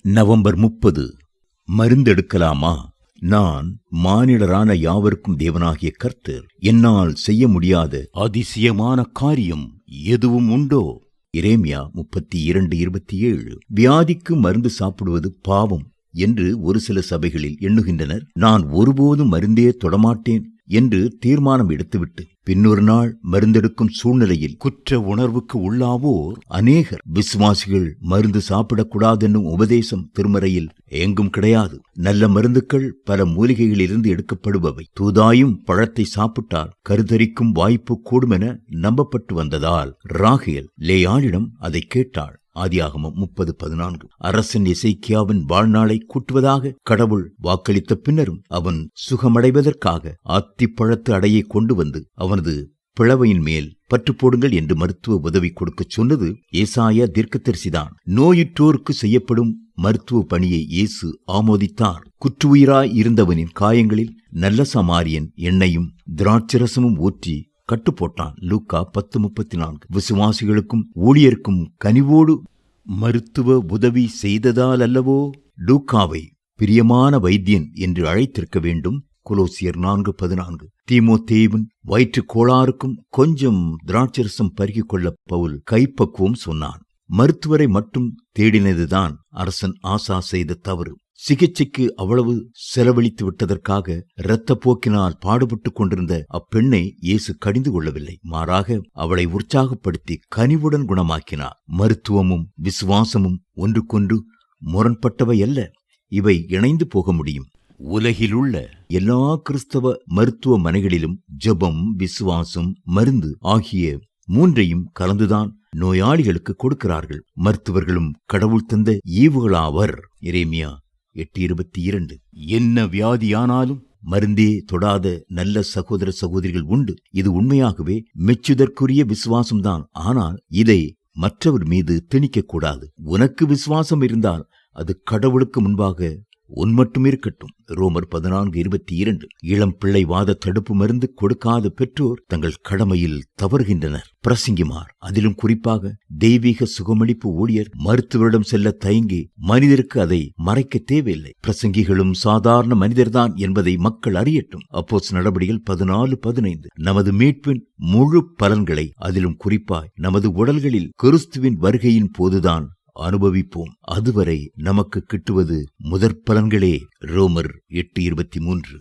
November 30. மருந்தெடுக்கலாமா? நான் மானிடரான யாவருக்கும் தேவனாகிய கர்த்தர். என்னால் செய்ய முடியாத அதிசயமான காரியம் எதுவும் உண்டோ? எரேமியா 32:27. வியாதிக்கு மருந்து சாப்பிடுவது பாவம் என்று ஒரு சில சபைகளில் எண்ணுகின்றனர். நான் ஒருபோதும் மருந்தே தொடமாட்டேன் என்று தீர்மானம் எடுத்துவிட்டு பின்னொரு நாள் மருந்தெடுக்கும் சூழ்நிலையில் குற்ற உணர்வுக்கு உள்ளாவோர் அநேகர். விசுவாசிகள் மருந்து சாப்பிடக்கூடாது என்னும் உபதேசம் திருமறையில் எங்கும் கிடையாது. நல்ல மருந்துக்கள் பல மூலிகைகளிலிருந்து எடுக்கப்படுபவை. தூதாயும் பழத்தை சாப்பிட்டால் கருத்தரிக்கும் வாய்ப்பு கூடும் என நம்பப்பட்டு வந்ததால் ராகேல் லேயாளிடம் அதை கேட்டாள். ஆதியாகமம் 30:14. அரசன் எசேக்கியாவின் வாழ்நாளை கூட்டுவதாக கடவுள் வாக்களித்த பின்னரும் அவன் சுகமடைவதற்காக அத்திப்பழத்து அடையை கொண்டு வந்து அவனது பிளவையின் மேல் பற்று போடுங்கள் என்று மருத்துவ உதவி கொடுக்க சொன்னது ஏசாயா தீர்க்கதரிசிதான். நோயுற்றோருக்கு செய்யப்படும் மருத்துவ பணியை இயேசு ஆமோதித்தார். குற்றுயிராய் இருந்தவனின் காயங்களில் நல்ல சமாரியன் எண்ணெயும் திராட்சரசமும் ஊற்றி கட்டு போட்டான். லூக்கா 10:34. விசுவாசிகளுக்கும் ஊழியருக்கும் கனிவோடு மருத்துவ உதவி செய்ததால் அல்லவோ லூக்காவை பிரியமான வைத்தியன் என்று அழைத்திருக்க வேண்டும். கொலோசியர் 4:14. தீமோத்தேயுவின் வயிற்று கோளாறுக்கும் கொஞ்சம் திராட்சரசம் பருகிக் கொள்ள பவுல் கைப்பக்குவம் சொன்னான். மருத்துவரை மட்டும் தேடினதுதான் அரசன் ஆசா செய்த தவறு. சிகிச்சைக்கு அவ்வளவு செலவழித்து விட்டதற்காக இரத்த போக்கினால் பாடுபட்டு கொண்டிருந்த அப்பெண்ணை இயேசு கடிந்து கொள்ளவில்லை. மாறாக அவளை உற்சாகப்படுத்தி கனிவுடன் குணமாக்கினார். மருத்துவமும் விசுவாசமும் ஒன்றுக்கொன்று முரண்பட்டவை அல்ல. இவை இணைந்து போக முடியும். உலகிலுள்ள எல்லா கிறிஸ்தவ மருத்துவமனைகளிலும் ஜெபம், விசுவாசம், மருந்து ஆகிய மூன்றையும் கலந்துதான் நோயாளிகளுக்கு கொடுக்கிறார்கள். மருத்துவர்களும் கடவுள் தந்த ஈவுகளாவர். எரேமியா 8:22. என்ன வியாதியானாலும் மருந்தே தொடாத நல்ல சகோதர சகோதரிகள் உண்டு. இது உண்மையாகவே மெச்சுதற்குரிய விசுவாசம்தான். ஆனால் இதை மற்றவர் மீது திணிக்கக்கூடாது. உனக்கு விசுவாசம் இருந்தால் அது கடவுளுக்கு முன்பாக உன் மட்டும் இருக்கட்டும். ரோமர் 14:22. இளம் பிள்ளை வாத தடுப்பு மருந்து கொடுக்காத பெற்றோர் தங்கள் கடமையில் தவறுகின்றனர். பிரசங்கிமார், அதிலும் குறிப்பாக தெய்வீக சுகமளிப்பு ஊழியர் மருத்துவரிடம் செல்ல தயங்கி மனிதருக்கு அதை மறைக்க தேவையில்லை. பிரசங்கிகளும் சாதாரண மனிதர்தான் என்பதை மக்கள் அறியட்டும். அப்போஸ்தலர் நடபடிகள் 14:15. நமது மீட்பின் முழு பலன்களை அதிலும் குறிப்பாய் நமது உடல்களில் கிறிஸ்துவின் வருகையின் போதுதான் அனுபவிப்போம். அதுவரை நமக்கு கிட்டுவது முதற் பலன்களே. ரோமர் 8:23.